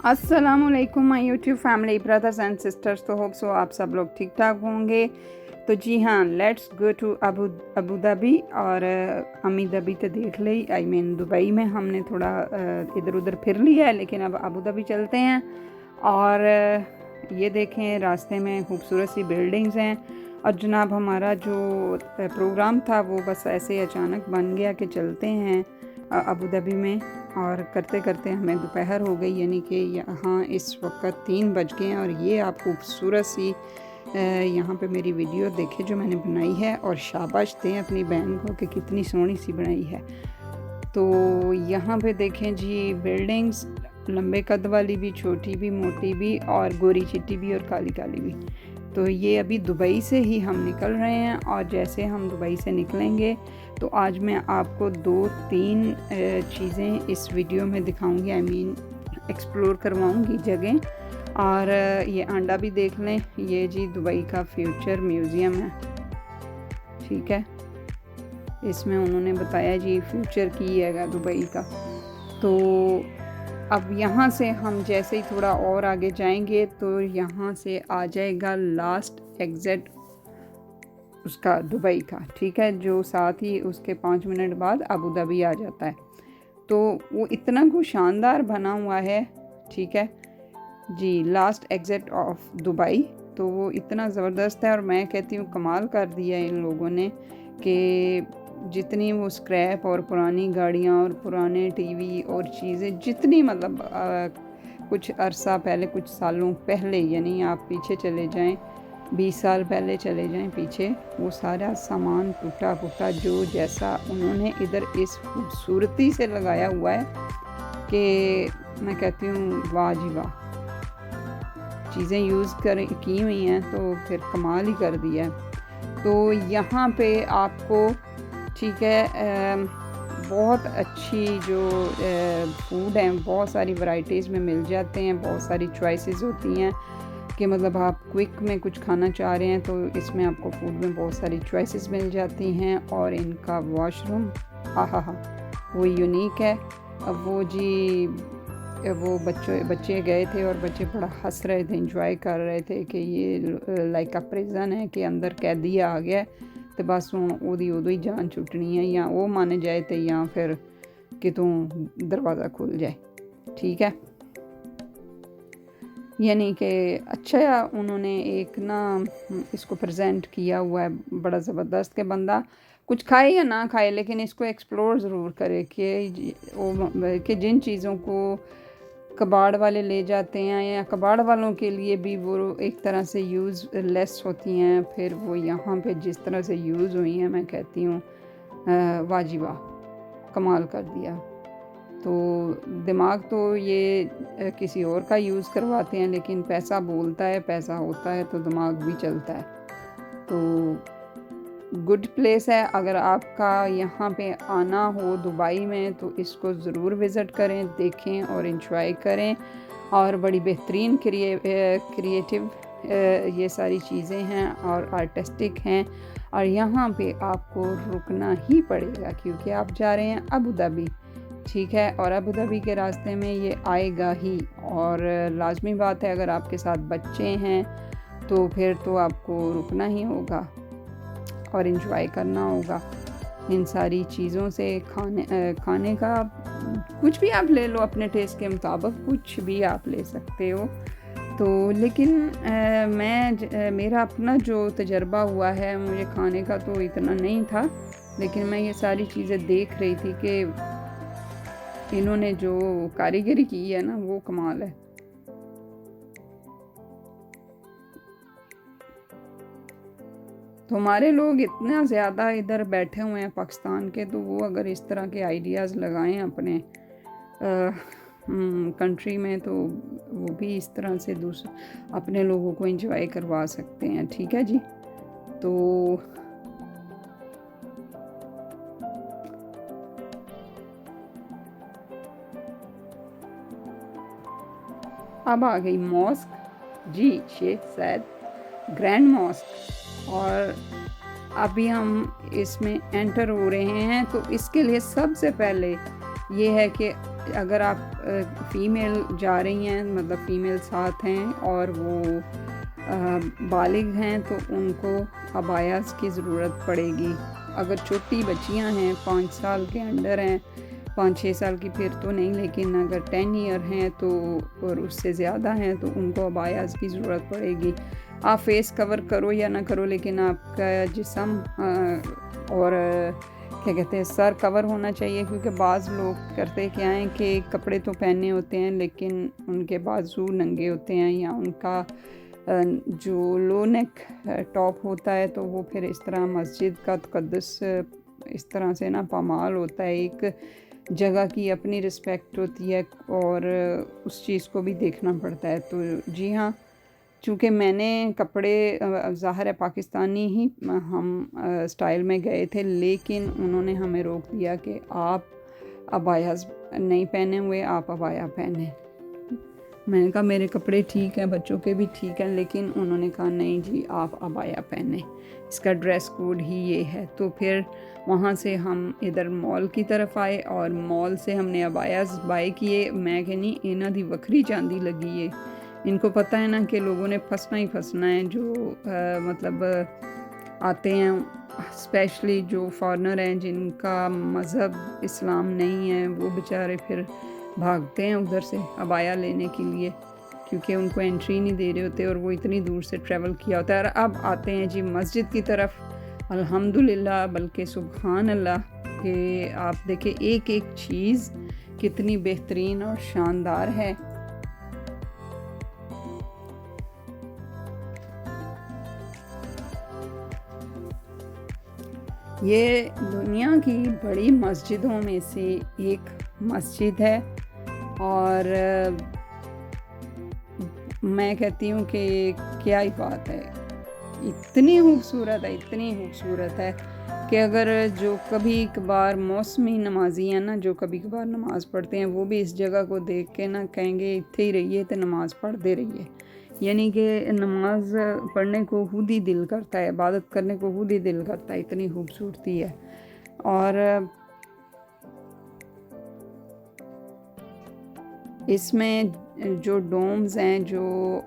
अस्सलामुअलैकुम my YouTube family brothers and sisters. तो hope so आप सब लोग ठीक ठाक होंगे। तो जी हाँ, let's go to Abu Dhabi. और अमी धाबी तो देख ली, आई मीन दुबई में हमने थोड़ा इधर उधर फिर लिया है, लेकिन अब अबू धाबी चलते हैं। और ये देखें, रास्ते में खूबसूरत सी बिल्डिंग्स हैं। और जनाब हमारा जो प्रोग्राम था वो बस ऐसे अचानक बन गया कि चलते हैं अबू धाबी में। और करते करते हमें दोपहर हो गई, यानी कि यहाँ इस वक्त 3 बज गए हैं। और ये आप खूबसूरत सी यहाँ पे मेरी वीडियो देखे जो मैंने बनाई है, और शाबाश दें अपनी बहन को कि कितनी सोहनी सी बनाई है। तो यहाँ पे देखें जी, बिल्डिंग्स लंबे कद वाली भी, छोटी भी, मोटी भी, और गोरी चिट्टी भी, और काली काली भी। तो ये अभी दुबई से ही हम निकल रहे हैं। और जैसे हम दुबई से निकलेंगे तो आज मैं आपको 2-3 चीज़ें इस वीडियो में दिखाऊंगी, आई मीन एक्सप्लोर करवाऊंगी जगह। और ये आंडा भी देख लें, ये जी दुबई का फ्यूचर म्यूज़ियम है, ठीक है। इसमें उन्होंने बताया जी फ्यूचर की है दुबई का। तो अब यहाँ से हम जैसे ही थोड़ा और आगे जाएंगे तो यहाँ से आ जाएगा लास्ट एग्ज़िट उसका दुबई का, ठीक है, जो साथ ही उसके 5 मिनट बाद अबू धाबी आ जाता है। तो वो इतना कुछ शानदार बना हुआ है, ठीक है जी, लास्ट एग्ज़िट ऑफ दुबई। तो वो इतना ज़बरदस्त है, और मैं कहती हूँ कमाल कर दिया इन लोगों ने कि जितनी वो स्क्रैप और पुरानी गाड़ियाँ और पुराने टीवी और चीज़ें जितनी, मतलब कुछ अरसा पहले, कुछ सालों पहले, यानी आप पीछे चले जाएं 20 साल पहले चले जाएं पीछे, वो सारा सामान टूटा फूटा जो जैसा उन्होंने इधर इस खूबसूरती से लगाया हुआ है कि मैं कहती हूँ वाह जी वाह। चीज़ें यूज़ की हुई हैं तो फिर कमाल ही कर दिया है। तो यहाँ पे आपको, ठीक है, बहुत अच्छी जो फूड हैं, बहुत सारी वैरायटीज़ में मिल जाते हैं, बहुत सारी चॉइसेस होती हैं कि मतलब आप क्विक में कुछ खाना चाह रहे हैं तो इसमें आपको फूड में बहुत सारी चॉइसेस मिल जाती हैं। और इनका वॉशरूम हा वो यूनिक है। अब वो जी, वो बच्चे गए थे और बच्चे बड़ा हंस रहे थे, इंजॉय कर रहे थे कि ये लाइक अ प्रिजन है कि अंदर कैदी आ गया तो बस ओदी उदो ही जान छुटनी है, या वो मान जाए तो या फिर कितों दरवाज़ा खुल जाए, ठीक है। यानी कि अच्छा उन्होंने एक ना इसको प्रेजेंट किया हुआ है बड़ा ज़बरदस्त कि बंदा कुछ खाए या ना खाए, लेकिन इसको एक्सप्लोर ज़रूर करे कि जिन चीज़ों को कबाड़ वाले ले जाते हैं या कबाड़ वालों के लिए भी वो एक तरह से यूज़ लेस होती हैं, फिर वो यहाँ पे जिस तरह से यूज़ हुई हैं, मैं कहती हूँ वाजिबा कमाल कर दिया। तो दिमाग तो ये किसी और का यूज़ करवाते हैं, लेकिन पैसा बोलता है, पैसा होता है तो दिमाग भी चलता है। तो गुड प्लेस है, अगर आपका यहाँ पे आना हो दुबई में तो इसको ज़रूर विज़िट करें, देखें और एंजॉय करें। और बड़ी बेहतरीन क्रिएटिव ये सारी चीज़ें हैं और आर्टिस्टिक हैं। और यहाँ पे आपको रुकना ही पड़ेगा क्योंकि आप जा रहे हैं अबू धाबी, ठीक है। और अबू धाबी के रास्ते में ये आएगा ही। और लाजमी बात है, अगर आपके साथ बच्चे हैं तो फिर तो आपको रुकना ही होगा और एंजॉय करना होगा इन सारी चीज़ों से। खाने का कुछ भी आप ले लो अपने टेस्ट के मुताबिक, कुछ भी आप ले सकते हो। तो लेकिन मेरा अपना जो तजर्बा हुआ है, मुझे खाने का तो इतना नहीं था, लेकिन मैं ये सारी चीज़ें देख रही थी कि इन्होंने जो कारीगरी की है ना वो कमाल है। तो हमारे लोग इतना ज़्यादा इधर बैठे हुए हैं पाकिस्तान के, तो वो अगर इस तरह के आइडियाज़ लगाएं अपने कंट्री में तो वो भी इस तरह से अपने लोगों को एंजॉय करवा सकते हैं, ठीक है जी। तो अब आ गई मॉस्क जी, शेख सैद ग्रैंड मॉस्क। और अभी हम इसमें एंटर हो रहे हैं। तो इसके लिए सबसे पहले ये है कि अगर आप फ़ीमेल जा रही हैं, मतलब फ़ीमेल साथ हैं और वो बालिग हैं, तो उनको अबायास की ज़रूरत पड़ेगी। अगर छोटी बच्चियां हैं, 5 साल के अंडर हैं, 5-6 साल की, फिर तो नहीं, लेकिन अगर 10 ईयर हैं तो और उससे ज़्यादा हैं तो उनको अबायास की ज़रूरत पड़ेगी। आप फेस कवर करो या ना करो, लेकिन आपका जिस्म और क्या कहते हैं सर कवर होना चाहिए, क्योंकि बाज़ लोग करते क्या हैं कि कपड़े तो पहने होते हैं लेकिन उनके बाजू नंगे होते हैं, या उनका जो लो नेक टॉप होता है, तो वो फिर इस तरह मस्जिद का तक़द्दुस इस तरह से ना पामाल होता है। एक जगह की अपनी रिस्पेक्ट होती है और उस चीज़ को भी देखना पड़ता है। तो जी हाँ, चूँकि मैंने कपड़े ज़ाहिर है पाकिस्तानी ही हम स्टाइल में गए थे, लेकिन उन्होंने हमें रोक दिया कि आप अबाया नहीं पहने हुए, आप अबाया पहने। मैंने कहा मेरे कपड़े ठीक हैं, बच्चों के भी ठीक हैं, लेकिन उन्होंने कहा नहीं जी आप अबाया पहने, इसका ड्रेस कोड ही ये है। तो फिर वहाँ से हम इधर मॉल की तरफ आए और मॉल से हमने अबायास बाय किए। मैं कहनी इन्हां दी वक्री चांदी लगी है, इनको पता है ना कि लोगों ने फंसना ही फंसना है, जो मतलब आते हैं, स्पेशली जो फॉरेनर हैं जिनका मज़हब इस्लाम नहीं है, वो बेचारे फिर भागते हैं उधर से अबाया लेने के लिए, क्योंकि उनको एंट्री नहीं दे रहे होते और वो इतनी दूर से ट्रैवल किया होता है। और अब आते हैं जी मस्जिद की तरफ। अल्हम्दुलिल्लाह, बल्कि सुभान अल्लाह कि आप देखें एक एक चीज़ कितनी बेहतरीन और शानदार है। ये दुनिया की बड़ी मस्जिदों में से एक मस्जिद है और मैं कहती हूँ कि क्या ही बात है, इतनी खूबसूरत है, इतनी खूबसूरत है कि अगर जो कभी कभार मौसमी नमाजी हैं ना, जो कभी कभार नमाज़ पढ़ते हैं, वो भी इस जगह को देख के ना कहेंगे इत्थे ही रहिए तो नमाज़ पढ़ते रहिए। यानी कि नमाज पढ़ने को खुद ही दिल करता है, इबादत करने को खुद ही दिल करता है, इतनी खूबसूरती है। और इसमें जो डोम्स हैं, जो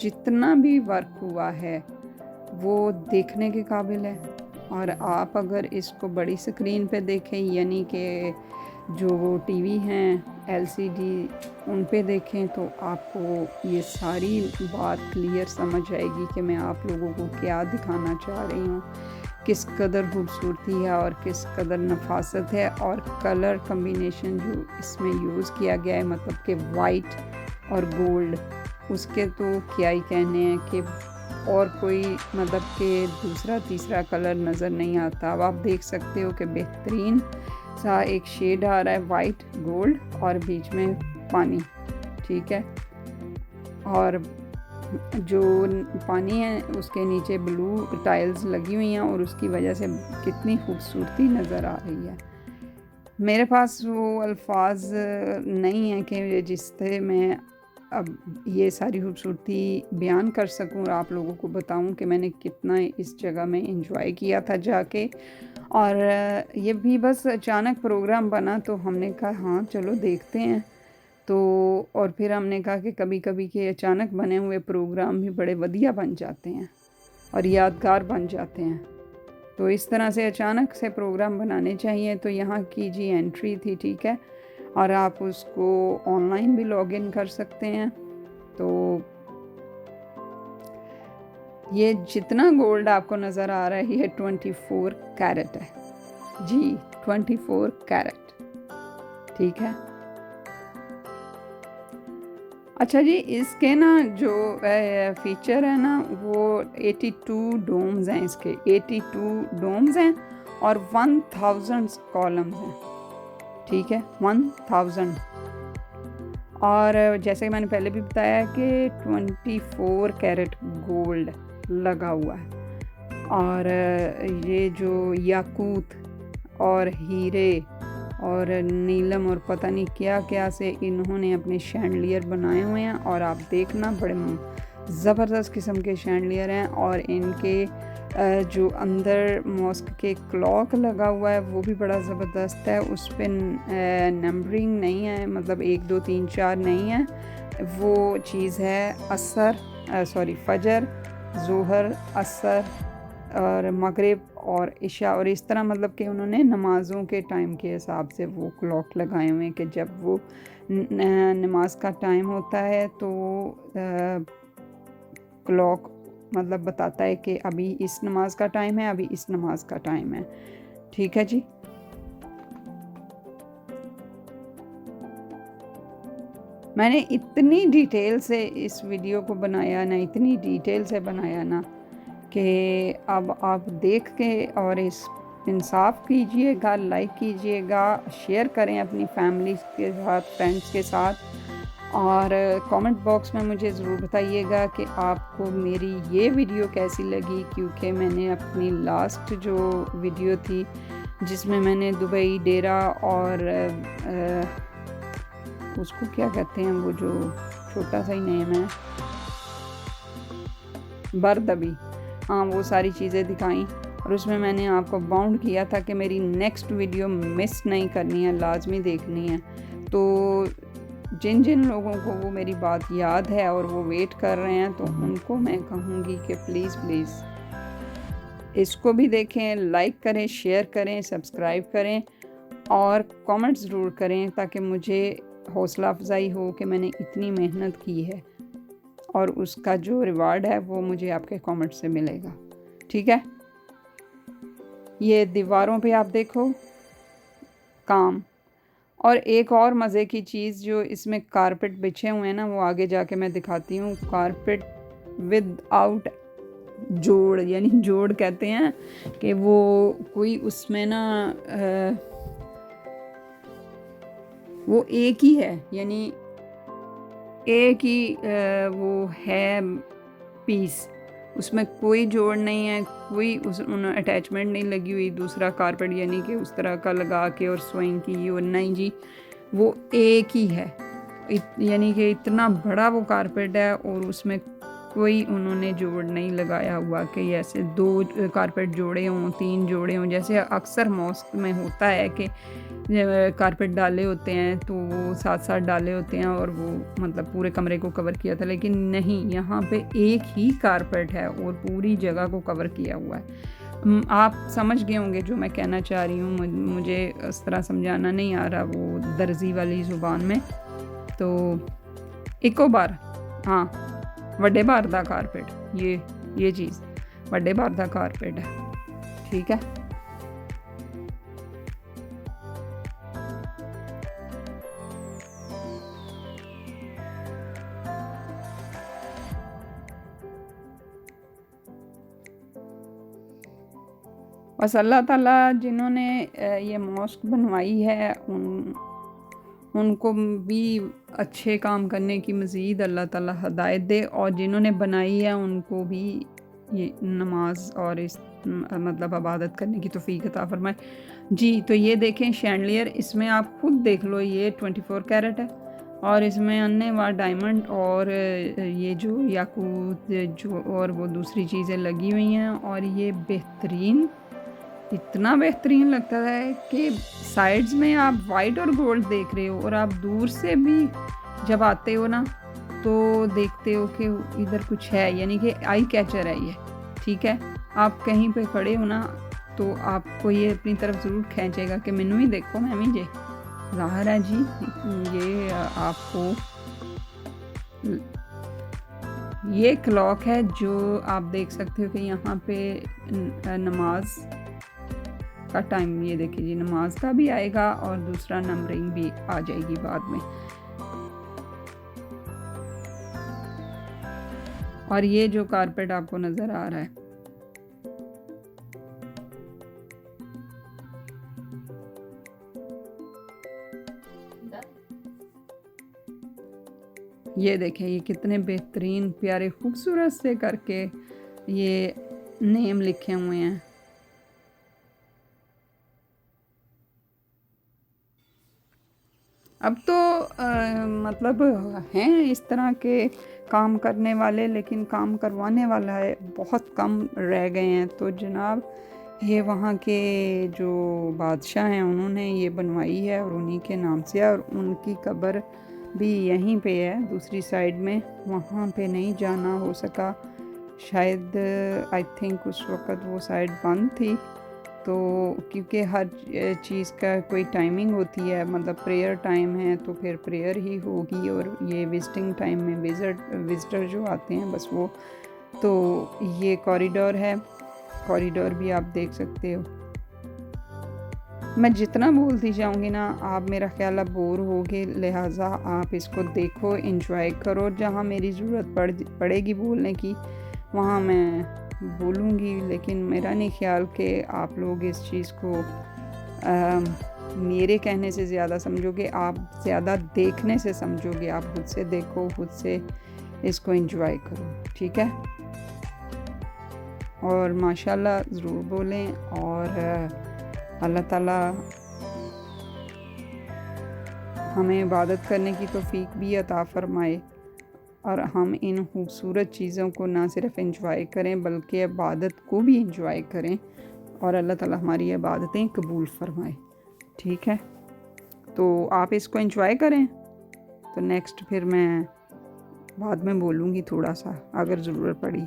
जितना भी वर्क हुआ है वो देखने के काबिल है। और आप अगर इसको बड़ी स्क्रीन पे देखें, यानी कि जो वो टीवी हैं एलसीडी, उन पे देखें, तो आपको ये सारी बात क्लियर समझ आएगी कि मैं आप लोगों को क्या दिखाना चाह रही हूँ, किस कदर खूबसूरती है और किस कदर नफासत है। और कलर कम्बिनेशन जो इसमें यूज़ किया गया है, मतलब कि वाइट और गोल्ड, उसके तो क्या ही कहने हैं कि और कोई मतलब कि दूसरा तीसरा कलर नज़र नहीं आता। अब आप देख सकते हो कि बेहतरीन सा एक शेड आ रहा है, वाइट गोल्ड और बीच में पानी, ठीक है। और जो पानी है उसके नीचे ब्लू टाइल्स लगी हुई हैं और उसकी वजह से कितनी खूबसूरती नज़र आ रही है। मेरे पास वो अल्फाज नहीं है कि जिससे मैं अब ये सारी खूबसूरती बयान कर सकूं और आप लोगों को बताऊं कि मैंने कितना इस जगह में एंजॉय किया था जाके। और ये भी बस अचानक प्रोग्राम बना तो हमने कहा हाँ चलो देखते हैं। तो और फिर हमने कहा कि कभी कभी के अचानक बने हुए प्रोग्राम भी बड़े वधिया बन जाते हैं और यादगार बन जाते हैं। तो इस तरह से अचानक से प्रोग्राम बनाने चाहिए। तो यहाँ की जी एंट्री थी, ठीक है, और आप उसको ऑनलाइन भी लॉगिन कर सकते हैं। तो ये जितना गोल्ड आपको नज़र आ रहा है ये 24 कैरेट है जी, 24 कैरेट, ठीक है। अच्छा जी, इसके ना जो फीचर है ना वो 82 डोम्स हैं, इसके 82 डोम्स हैं और 1000 कॉलम्स हैं, ठीक है, 1000। और जैसे मैंने पहले भी बताया कि 24 कैरेट गोल्ड लगा हुआ है। और ये जो याकूत और हीरे और नीलम और पता नहीं क्या क्या से इन्होंने अपने शैंडलियर बनाए हुए हैं। और आप देखना बड़े ज़बरदस्त किस्म के शैंडलियर हैं और इनके जो अंदर मॉस्क के क्लॉक लगा हुआ है वो भी बड़ा ज़बरदस्त है। उस पर नंबरिंग नहीं है, मतलब 1 2 3 4 नहीं है। वो चीज़ है फजर, ज़ोहर, असर और मगरिब और इशा, और इस तरह मतलब कि उन्होंने नमाज़ों के टाइम के हिसाब से वो क्लॉक लगाए हुए हैं कि जब वो नमाज का टाइम होता है तो क्लॉक मतलब बताता है कि अभी इस नमाज का टाइम है, अभी इस नमाज का टाइम है। ठीक है जी। मैंने इतनी डिटेल से इस वीडियो को बनाया ना, इतनी डिटेल से बनाया ना कि अब आप देख के और इस इंसाफ कीजिएगा, लाइक कीजिएगा, शेयर करें अपनी फैमिली के साथ, फ्रेंड्स के साथ, और कमेंट बॉक्स में मुझे ज़रूर बताइएगा कि आपको मेरी ये वीडियो कैसी लगी, क्योंकि मैंने अपनी लास्ट जो वीडियो थी जिसमें मैंने दुबई डेरा और उसको क्या कहते हैं, वो जो छोटा सा ही नेम है, बरदबी, हाँ, वो सारी चीज़ें दिखाई, और उसमें मैंने आपको बाउंड किया था कि मेरी नेक्स्ट वीडियो मिस नहीं करनी है, लाजमी देखनी है। तो जिन जिन लोगों को वो मेरी बात याद है और वो वेट कर रहे हैं, तो उनको मैं कहूँगी कि प्लीज़ इसको भी देखें, लाइक करें, शेयर करें, सब्सक्राइब करें और कमेंट ज़रूर करें, ताकि मुझे हौसला अफजाई हो कि मैंने इतनी मेहनत की है और उसका जो रिवार्ड है वो मुझे आपके कमेंट से मिलेगा। ठीक है। ये दीवारों पे आप देखो काम, और एक और मज़े की चीज़ जो इसमें कारपेट बिछे हुए हैं ना, वो आगे जाके मैं दिखाती हूँ। कारपेट विद आउट जोड़, यानी जोड़ कहते हैं कि वो कोई उसमें ना वो एक ही है, यानी एक ही वो है पीस, उसमें कोई जोड़ नहीं है, कोई उस अटैचमेंट नहीं लगी हुई दूसरा कारपेट, यानी कि उस तरह का लगा के और स्विंग की, और नहीं जी, वो एक ही है। यानी कि इतना बड़ा वो कारपेट है और उसमें कोई उन्होंने जोड़ नहीं लगाया हुआ कि ऐसे 2 कारपेट जोड़े हों, 3 जोड़े हों, जैसे अक्सर मॉस्क में होता है कि कारपेट डाले होते हैं तो वो 7-7 डाले होते हैं और वो मतलब पूरे कमरे को कवर किया था। लेकिन नहीं, यहाँ पे एक ही कारपेट है और पूरी जगह को कवर किया हुआ है। आप समझ गए होंगे जो मैं कहना चाह रही हूँ, मुझे इस तरह समझाना नहीं आ रहा वो दर्जी वाली ज़ुबान में। तो इको बार, हाँ, वड्डे बार दा कारपेट, ये चीज़ वड्डे बार दा कारपेट है। ठीक है। बस अल्लाह ताला जिन्होंने ये मॉस्क बनवाई है उनको भी अच्छे काम करने की मज़ीद अल्लाह ताला हिदायत दे, और जिन्होंने बनाई है उनको भी ये नमाज और इस मतलब इबादत करने की तौफीक अता फरमाए जी। तो ये देखें शैंडलियर, इसमें आप खुद देख लो, ये 24 कैरेट है और इसमें अन्य व डायमंड और ये जो याकूत जो और वो दूसरी चीज़ें लगी हुई हैं, और ये बेहतरीन, इतना बेहतरीन लगता है कि साइड्स में आप वाइट और गोल्ड देख रहे हो, और आप दूर से भी जब आते हो ना तो देखते हो कि इधर कुछ है, यानी कि आई कैचर है ये। ठीक है। आप कहीं पे खड़े हो ना तो आपको ये अपनी तरफ ज़रूर खींचेगा कि मैनू ही देखो, मैं भी जे ज़ाहिर है जी। ये आपको ये क्लॉक है जो आप देख सकते हो कि यहाँ पे नमाज का टाइम, ये देखिए जी, नमाज का भी आएगा और दूसरा नंबरिंग भी आ जाएगी बाद में। और ये जो कारपेट आपको नज़र आ रहा है, ये देखें, ये कितने बेहतरीन प्यारे खूबसूरत से करके ये नेम लिखे हुए हैं। अब तो मतलब हैं इस तरह के काम करने वाले, लेकिन काम करवाने वाला है बहुत कम रह गए हैं। तो जनाब ये वहाँ के जो बादशाह हैं उन्होंने ये बनवाई है और उन्हीं के नाम से है, और उनकी कब्र भी यहीं पे है दूसरी साइड में। वहाँ पे नहीं जाना हो सका शायद, आई थिंक उस वक़्त वो साइड बंद थी। तो क्योंकि हर चीज़ का कोई टाइमिंग होती है, मतलब प्रेयर टाइम है तो फिर प्रेयर ही होगी, और ये विजिटिंग टाइम में विज़िटर जो आते हैं बस वो। तो ये कॉरिडोर है, कॉरिडोर भी आप देख सकते हो। मैं जितना बोलती जाऊँगी ना आप मेरा ख्याल आप बोर होगे, लिहाजा आप इसको देखो, एंजॉय करो। जहाँ मेरी ज़रूरत पड़ेगी बोलने की वहाँ मैं बोलूँगी, लेकिन मेरा नहीं ख्याल कि आप लोग इस चीज़ को मेरे कहने से ज़्यादा समझोगे, आप ज़्यादा देखने से समझोगे। आप खुद से देखो, खुद से इसको एंजॉय करो, ठीक है। और माशाल्लाह ज़रूर बोलें, और अल्लाह ताला हमें इबादत करने की तौफीक भी अता फ़रमाए, और हम इन खूबसूरत चीज़ों को ना सिर्फ एंजॉय करें बल्कि इबादत को भी एंजॉय करें, और अल्लाह ताला हमारी इबादतें कबूल फ़रमाए, ठीक है। तो आप इसको एंजॉय करें। तो नेक्स्ट फिर मैं बाद में बोलूँगी थोड़ा सा अगर ज़रूरत पड़ी।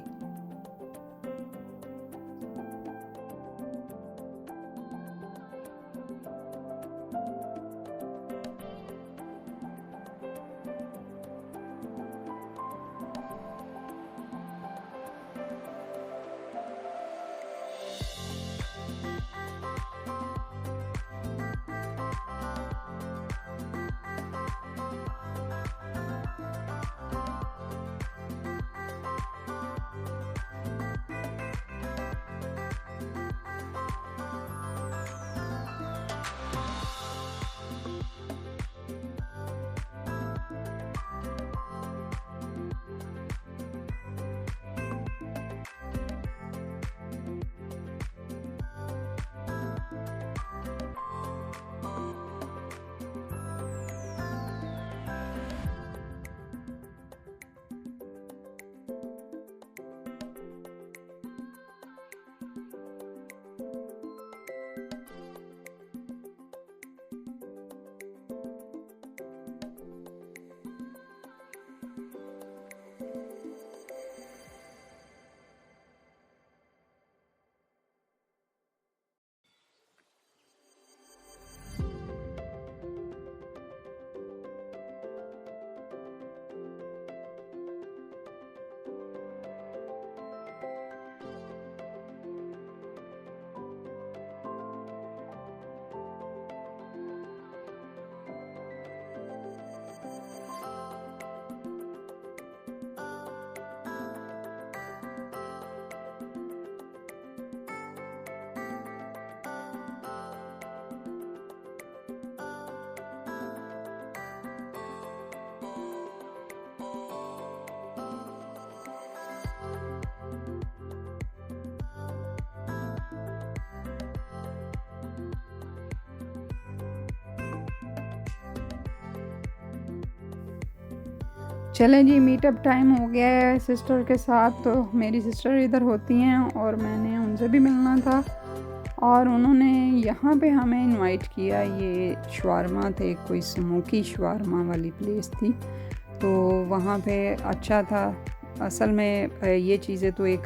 चलें जी, मीटअप टाइम हो गया है सिस्टर के साथ। तो मेरी सिस्टर इधर होती हैं और मैंने उनसे भी मिलना था, और उन्होंने यहाँ पे हमें इनवाइट किया। ये शवारमा थे, कोई स्मोकी शवारमा वाली प्लेस थी, तो वहाँ पे अच्छा था। असल में ये चीज़ें तो एक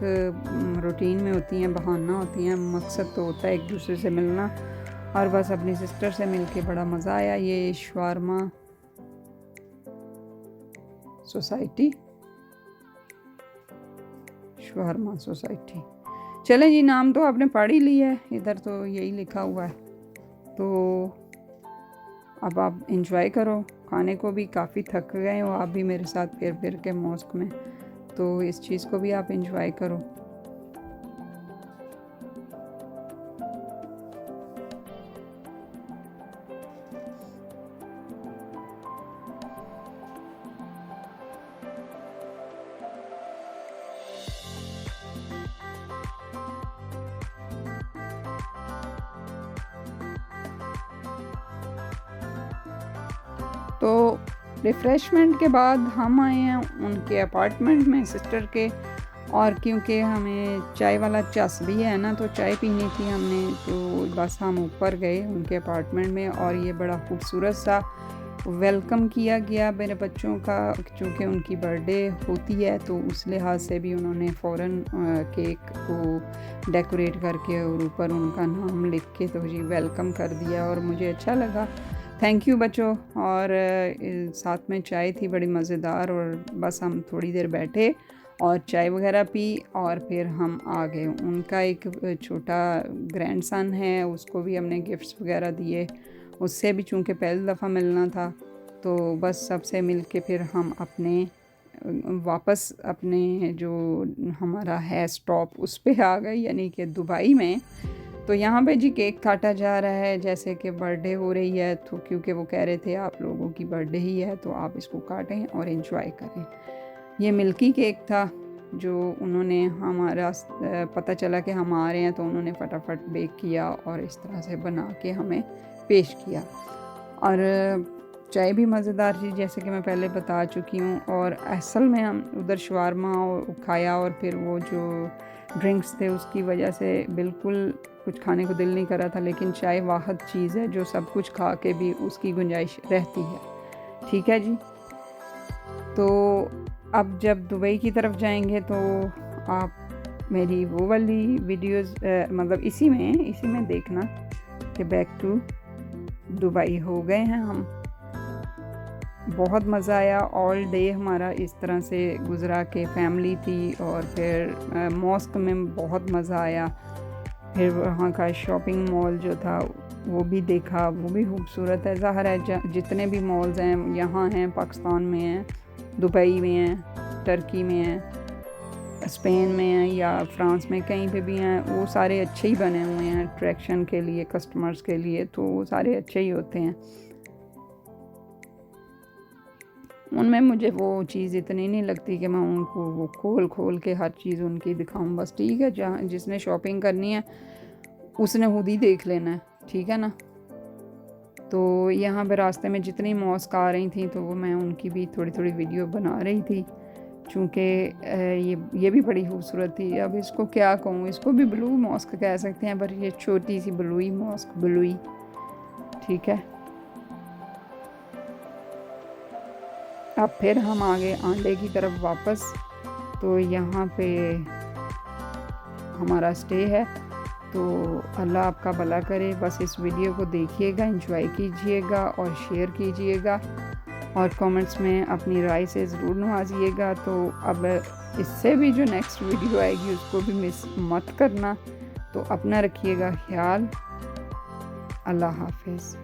रूटीन में होती हैं, बहाना होती हैं, मकसद तो होता है एक दूसरे से मिलना, और बस अपनी सिस्टर से मिलके बड़ा मज़ा आया। ये शवारमा सोसाइटी, शवारमा सोसाइटी। चलें जी, नाम तो आपने पढ़ ही लिया है, इधर तो यही लिखा हुआ है। तो अब आप इंजॉय करो, खाने को भी काफ़ी थक गए हो आप भी मेरे साथ फिर फिर के मॉस्क में, तो इस चीज़ को भी आप इंजॉय करो। तो रिफ़्रेशमेंट के बाद हम आए हैं उनके अपार्टमेंट में सिस्टर के, और क्योंकि हमें चाय वाला चस भी है ना, तो चाय पीनी थी हमने, तो बस हम ऊपर गए उनके अपार्टमेंट में। और ये बड़ा खूबसूरत सा वेलकम किया गया मेरे बच्चों का, चूँकि उनकी बर्थडे होती है तो उस लिहाज से भी उन्होंने फ़ौरन केक को डेकोरेट करके और ऊपर उनका नाम लिख के तो जी वेलकम कर दिया, और मुझे अच्छा लगा। थैंक यू बच्चों। और साथ में चाय थी बड़ी मज़ेदार, और बस हम थोड़ी देर बैठे और चाय वगैरह पी और फिर हम आ गए। उनका एक छोटा ग्रैंडसन है, उसको भी हमने गिफ्ट्स वगैरह दिए, उससे भी चूँकि पहली दफ़ा मिलना था, तो बस सबसे मिल के फिर हम अपने वापस अपने जो हमारा है स्टॉप उस पे आ गए, यानी कि दुबई में। तो यहाँ पे जी केक काटा जा रहा है जैसे कि बर्थडे हो रही है, तो क्योंकि वो कह रहे थे आप लोगों की बर्थडे ही है तो आप इसको काटें और एंजॉय करें। ये मिल्की केक था जो उन्होंने हमारा पता चला कि हम आ रहे हैं तो उन्होंने फटाफट बेक किया और इस तरह से बना के हमें पेश किया। और चाय भी मज़ेदार थी जैसे कि मैं पहले बता चुकी हूँ। और असल में हम उधर शवारमा खाया, और फिर वो जो ड्रिंक्स थे उसकी वजह से बिल्कुल कुछ खाने को दिल नहीं कर रहा था, लेकिन चाय वाहिद चीज़ है जो सब कुछ खा के भी उसकी गुंजाइश रहती है। ठीक है जी। तो अब जब दुबई की तरफ जाएंगे तो आप मेरी वो वाली वीडियोस मतलब इसी में देखना कि बैक टू दुबई हो गए हैं हम। बहुत मज़ा आया। ऑल डे हमारा इस तरह से गुज़रा के फैमिली थी, और फिर मॉस्क में बहुत मज़ा आया। फिर वहाँ का शॉपिंग मॉल जो था वो भी देखा, वो भी खूबसूरत है। ज़ाहिर है जितने भी मॉल्स हैं यहाँ हैं, पाकिस्तान में हैं, दुबई में हैं, टर्की में हैं, स्पेन में हैं या फ्रांस में, कहीं पे भी हैं, वो सारे अच्छे ही बने हुए हैं अट्रैक्शन के लिए, कस्टमर्स के लिए, तो वो सारे अच्छे ही होते हैं। उनमें मुझे वो चीज़ इतनी नहीं लगती कि मैं उनको वो खोल के हर चीज़ उनकी दिखाऊं। बस ठीक है, जहाँ जिसने शॉपिंग करनी है उसने खुद ही देख लेना है, ठीक है ना। तो यहाँ पे रास्ते में जितनी मॉस्क आ रही थी तो वो मैं उनकी भी थोड़ी थोड़ी वीडियो बना रही थी, चूँकि ये भी बड़ी खूबसूरत थी। अब इसको क्या कहूँ, इसको भी ब्लू मॉस्क कह सकते हैं, पर ये छोटी सी ब्लूई मॉस्क, ब्लूई, ठीक है। अब फिर हम आ गए आंडे की तरफ वापस। तो यहाँ पे हमारा स्टे है, तो अल्लाह आपका भला करे। बस इस वीडियो को देखिएगा, एंजॉय कीजिएगा और शेयर कीजिएगा, और कमेंट्स में अपनी राय से ज़रूर नवाजिएगा। तो अब इससे भी जो नेक्स्ट वीडियो आएगी उसको भी मिस मत करना। तो अपना रखिएगा ख्याल। अल्लाह हाफिज़।